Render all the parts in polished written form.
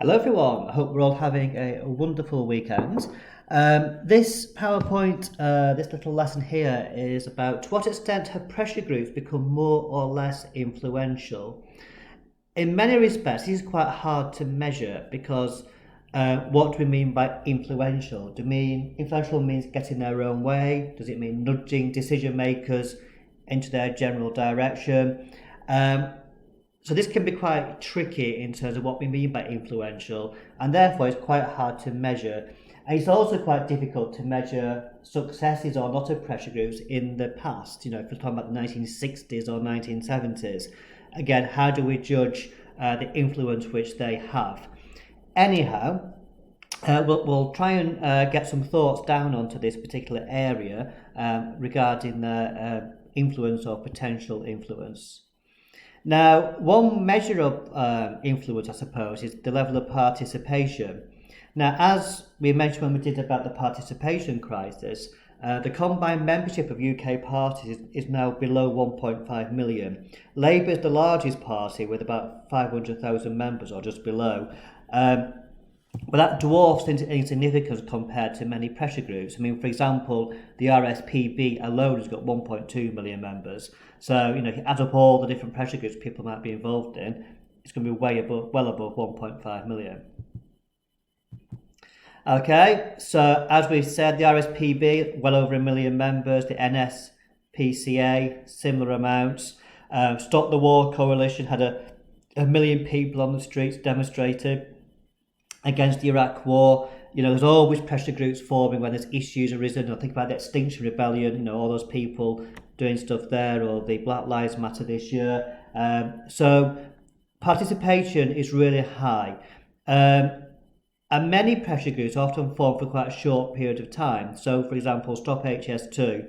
Hello everyone, I hope we're all having a wonderful weekend. This PowerPoint, this little lesson here is about to what extent have pressure groups become more or less influential. In many respects, this is quite hard to measure because what do we mean by influential? Do we mean influential means getting their own way? Does it mean nudging decision makers into their general direction? So this can be quite tricky in terms of what we mean by influential, and therefore it's quite hard to measure. And it's also quite difficult to measure successes or not of pressure groups in the past. If we're talking about the 1960s or 1970s, again, how do we judge the influence which they have? Anyhow, we'll try and get some thoughts down onto this particular area regarding the influence or potential influence. Now, one measure of influence, I suppose, is the level of participation. Now, as we mentioned when we did about the participation crisis, the combined membership of UK parties is now below 1.5 million. Labour is the largest party with about 500,000 members or just below. But that dwarfs in significance compared to many pressure groups. I mean, for example, the RSPB alone has got 1.2 million members. So, if you add up all the different pressure groups people might be involved in, it's going to be well above 1.5 million. Okay, so as we've said, the RSPB, well over 1 million members. The NSPCA, similar amounts. Stop the War Coalition had a million people on the streets demonstrated against the Iraq War. There's always pressure groups forming when there's issues arisen. Think about the Extinction Rebellion, all those people doing stuff there, or the Black Lives Matter this year. So participation is really high. And many pressure groups often form for quite a short period of time. So, for example, Stop HS2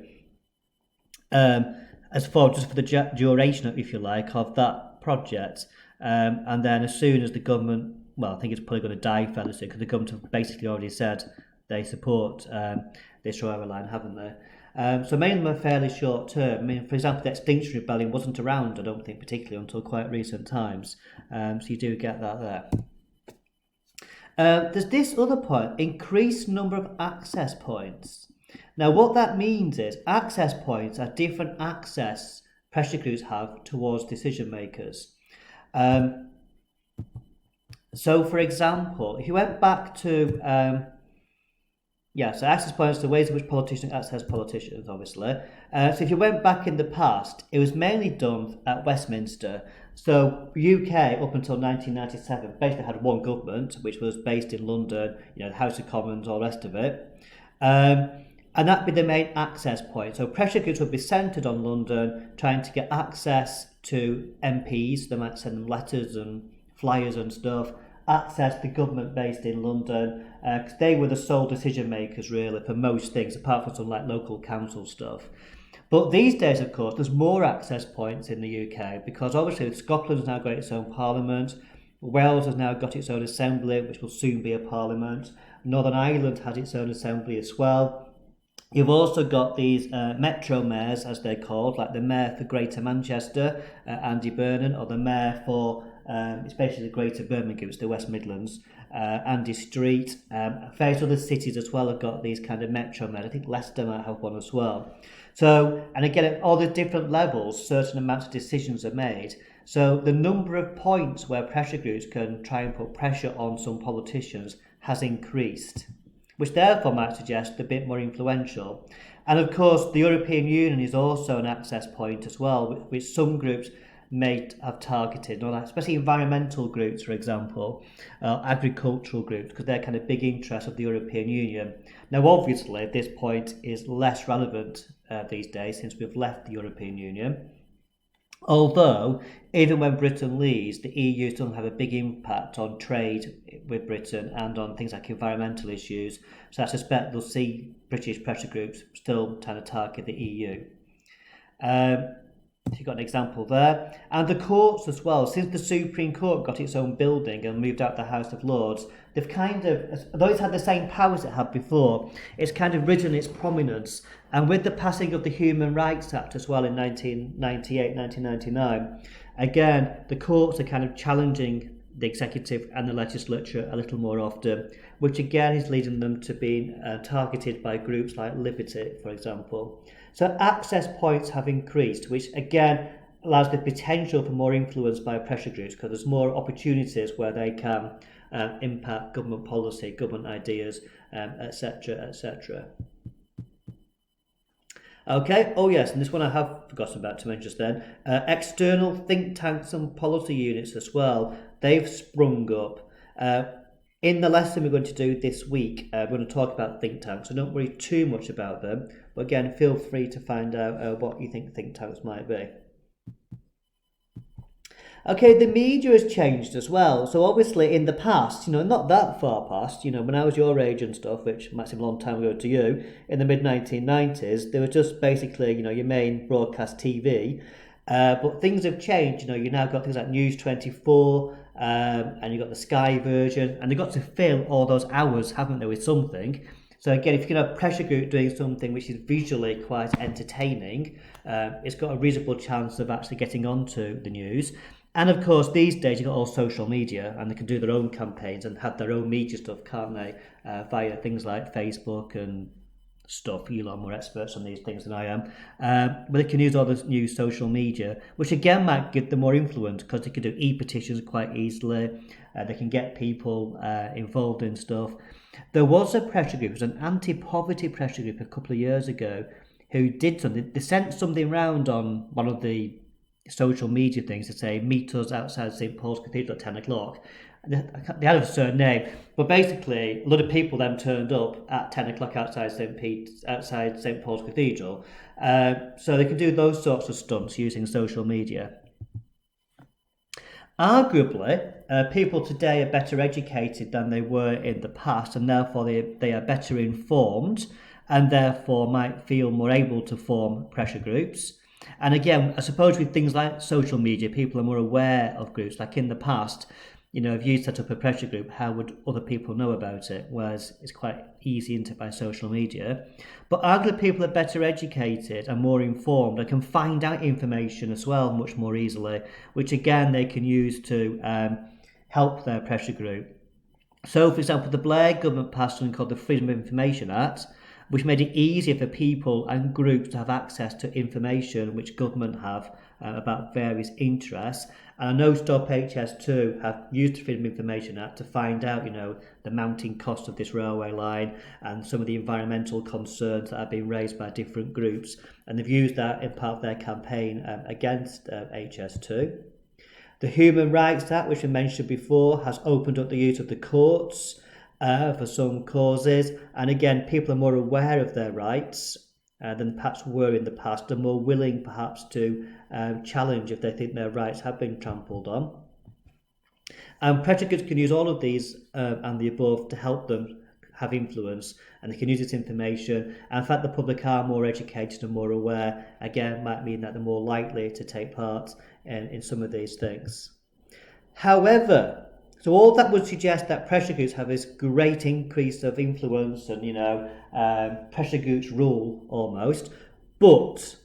has formed just for the duration, if you like, of that project. And then as soon as the government, I think it's probably going to die fairly soon because the government have basically already said they support this railway line, haven't they? So many of them are fairly short term. I mean, for example, the Extinction Rebellion wasn't around, I don't think, particularly until quite recent times. So you do get that there. There's this other point, increased number of access points. Now, what that means is access points are different access pressure groups have towards decision makers. So, for example, if you went back to, so access points, the ways in which politicians access politicians, obviously. So if you went back in the past, it was mainly done at Westminster. So UK, up until 1997, basically had one government, which was based in London, the House of Commons, all the rest of it. And that'd be the main access point. So pressure groups would be centred on London, trying to get access to MPs. They might send them letters and flyers and stuff, access the government based in London, because they were the sole decision makers really for most things, apart from some like local council stuff. But these days, of course, there's more access points in the UK because obviously Scotland's now got its own parliament, Wales has now got its own assembly, which will soon be a parliament. Northern Ireland has its own assembly as well. You've also got these metro mayors, as they're called, like the mayor for Greater Manchester, Andy Burnham, or the mayor for especially the Greater Birmingham, it's the West Midlands, Andy Street. Various other cities as well have got these kind of metro mayors. I think Leicester might have one as well. So, and again, at all the different levels, certain amounts of decisions are made. So the number of points where pressure groups can try and put pressure on some politicians has increased, which therefore might suggest a bit more influential. And of course, the European Union is also an access point as well, which some groups may have targeted, especially environmental groups, for example, agricultural groups, because they're kind of big interests of the European Union. Now, obviously, this point is less relevant these days since we've left the European Union. Although, even when Britain leaves, the EU still have a big impact on trade with Britain and on things like environmental issues. So I suspect they'll see British pressure groups still trying to target the EU. You've got an example there. And the courts as well. Since the Supreme Court got its own building and moved out the House of Lords, they've kind of, although it's had the same powers it had before, it's kind of risen its prominence. And with the passing of the Human Rights Act as well in 1998, 1999, again, the courts are kind of challenging the executive and the legislature a little more often, which again is leading them to being targeted by groups like Liberty, for example. So access points have increased, which again allows the potential for more influence by pressure groups, because there's more opportunities where they can impact government policy, government ideas, etc., etc. Okay, oh yes, and this one I have forgotten about to mention just then. External think tanks and policy units as well, they've sprung up. In the lesson we're going to do this week, we're going to talk about think tanks, so don't worry too much about them. But again, feel free to find out what you think think tanks might be. Okay, the media has changed as well. So obviously in the past, not that far past, when I was your age and stuff, which might seem a long time ago to you, in the mid-1990s, there was just basically, your main broadcast TV. But things have changed, you now got things like News 24, and you've got the Sky version, and they've got to fill all those hours, haven't they, with something. So again, if you can have a pressure group doing something which is visually quite entertaining, it's got a reasonable chance of actually getting onto the news. And of course, these days you've got all social media, and they can do their own campaigns and have their own media stuff, can't they? Via things like Facebook and stuff. You're a lot more experts on these things than I am. But they can use all this new social media, which again might give them more influence, because they can do e-petitions quite easily. They can get people involved in stuff. There was a pressure group, it was an anti-poverty pressure group a couple of years ago, who did something. They sent something round on one of the social media things to say, meet us outside St Paul's Cathedral at 10 o'clock. They had a certain name, but basically a lot of people then turned up at 10 o'clock outside St Paul's Cathedral. So they can do those sorts of stunts using social media. Arguably, people today are better educated than they were in the past, and therefore they are better informed, and therefore might feel more able to form pressure groups. And again, I suppose with things like social media, people are more aware of groups. Like in the past, if you set up a pressure group, how would other people know about it? Whereas it's quite easy by social media. But arguably people are better educated and more informed and can find out information as well much more easily, which again they can use to help their pressure group. So, for example, the Blair government passed something called the Freedom of Information Act, which made it easier for people and groups to have access to information which government have about various interests. And I know Stop HS2 have used the Freedom of Information Act to find out, the mounting cost of this railway line and some of the environmental concerns that have been raised by different groups. And they've used that in part of their campaign against HS2. The Human Rights Act, which we mentioned before, has opened up the use of the courts for some causes, and again people are more aware of their rights than perhaps were in the past, and more willing perhaps to challenge if they think their rights have been trampled on. And pressure groups can use all of these and the above to help them have influence, and they can use this information, and in fact the public are more educated and more aware. Again, might mean that they're more likely to take part in some of these things. However, so all that would suggest that pressure groups have this great increase of influence and, pressure groups rule almost. But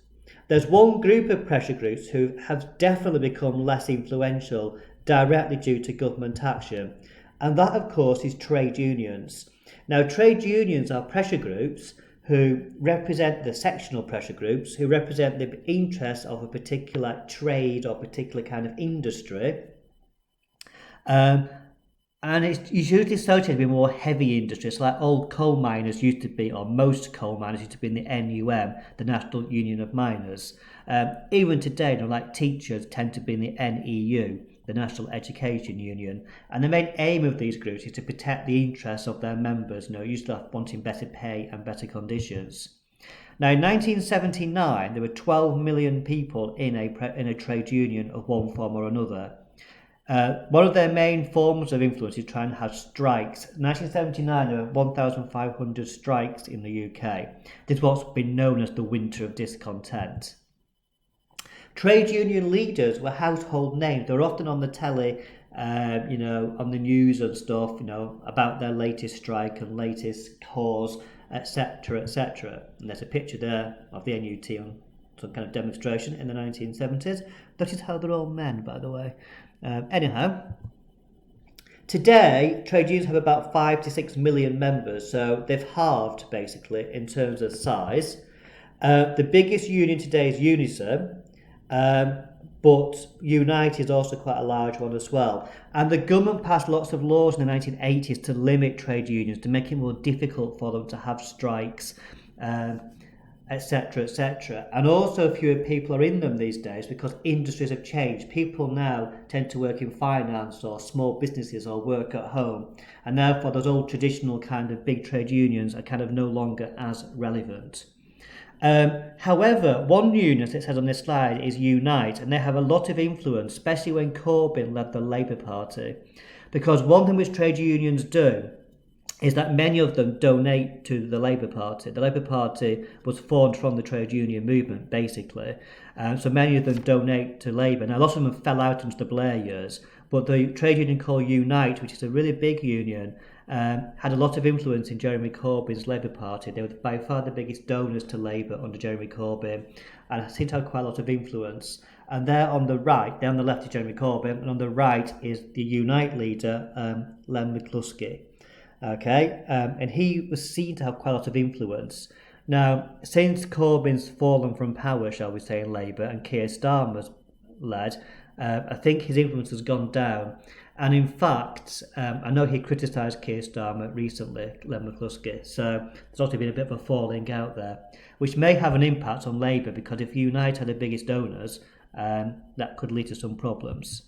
there's one group of pressure groups who have definitely become less influential directly due to government action. And that, of course, is trade unions. Now, trade unions are pressure groups who represent the sectional pressure groups, who represent the interests of a particular trade or particular kind of industry. And it's usually associated with more heavy industries, like old coal miners used to be, or most coal miners used to be in the NUM, the National Union of Miners. Even today, like teachers tend to be in the NEU, the National Education Union. And the main aim of these groups is to protect the interests of their members, usually wanting better pay and better conditions. Now, in 1979, there were 12 million people in a trade union of one form or another. One of their main forms of influence is trying to have strikes. In 1979, there were 1,500 strikes in the UK. This is what's been known as the Winter of Discontent. Trade union leaders were household names. They were often on the telly, on the news and stuff, about their latest strike and latest cause, etc., etc. And there's a picture there of the NUT on some kind of demonstration in the 1970s. That is how they're all men, by the way. Anyhow, Today, trade unions have about 5 to 6 million members, so they've halved basically in terms of size. The biggest union today is Unison, but Unite is also quite a large one as well. And the government passed lots of laws in the 1980s to limit trade unions, to make it more difficult for them to have strikes, etc., etc. And also fewer people are in them these days because industries have changed. People now tend to work in finance or small businesses or work at home. And therefore those old traditional kind of big trade unions are kind of no longer as relevant. However, one union that it says on this slide is Unite, and they have a lot of influence, especially when Corbyn led the Labour Party. Because one thing which trade unions do is that many of them donate to the Labour Party. The Labour Party was formed from the trade union movement, basically. So many of them donate to Labour. Now, a lot of them fell out into the Blair years, but the trade union called Unite, which is a really big union, had a lot of influence in Jeremy Corbyn's Labour Party. They were by far the biggest donors to Labour under Jeremy Corbyn, and seem to have quite a lot of influence. And there on the right, there on the left is Jeremy Corbyn, and on the right is the Unite leader, Len McCluskey. Okay, and he was seen to have quite a lot of influence. Now, since Corbyn's fallen from power, shall we say, in Labour, and Keir Starmer's led, I think his influence has gone down. And in fact, I know he criticised Keir Starmer recently, Len McCluskey, so there's also been a bit of a falling out there, which may have an impact on Labour, because if Unite are the biggest donors, that could lead to some problems.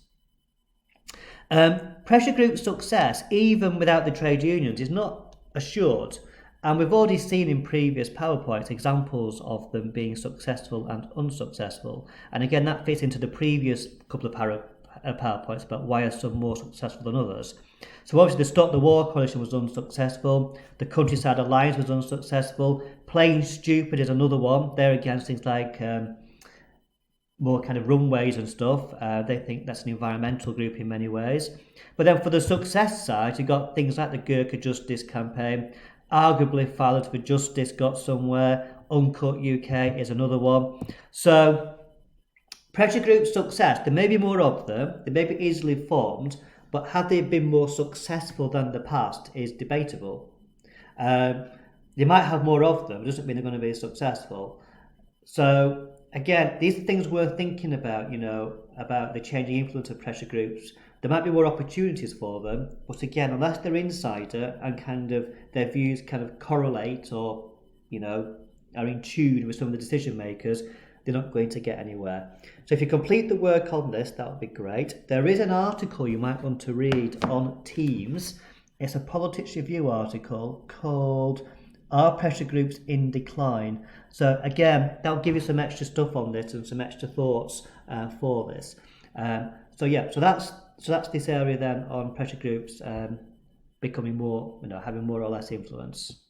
Pressure group success, even without the trade unions, is not assured, and we've already seen in previous PowerPoints examples of them being successful and unsuccessful. And again, that fits into the previous couple of PowerPoints about why are some more successful than others. So obviously the Stop the War coalition was unsuccessful, the Countryside Alliance was unsuccessful, Plain Stupid is another one. They're against things like more kind of runways and stuff. They think that's an environmental group in many ways. But then for the success side, you've got things like the Gurkha Justice campaign. Arguably, Fathers for Justice got somewhere. Uncut UK is another one. So pressure group success, there may be more of them, they may be easily formed, but have they been more successful than the past is debatable. They might have more of them, it doesn't mean they're going to be successful. So again, these are things worth thinking about, about the changing influence of pressure groups. There might be more opportunities for them, but again, unless they're insider and kind of their views kind of correlate or, are in tune with some of the decision makers, they're not going to get anywhere. So if you complete the work on this, that would be great. There is an article you might want to read on Teams. It's a Politics Review article called Are Pressure Groups in Decline? So again, that'll give you some extra stuff on this and some extra thoughts for this. So that's this area then on pressure groups becoming more, having more or less influence.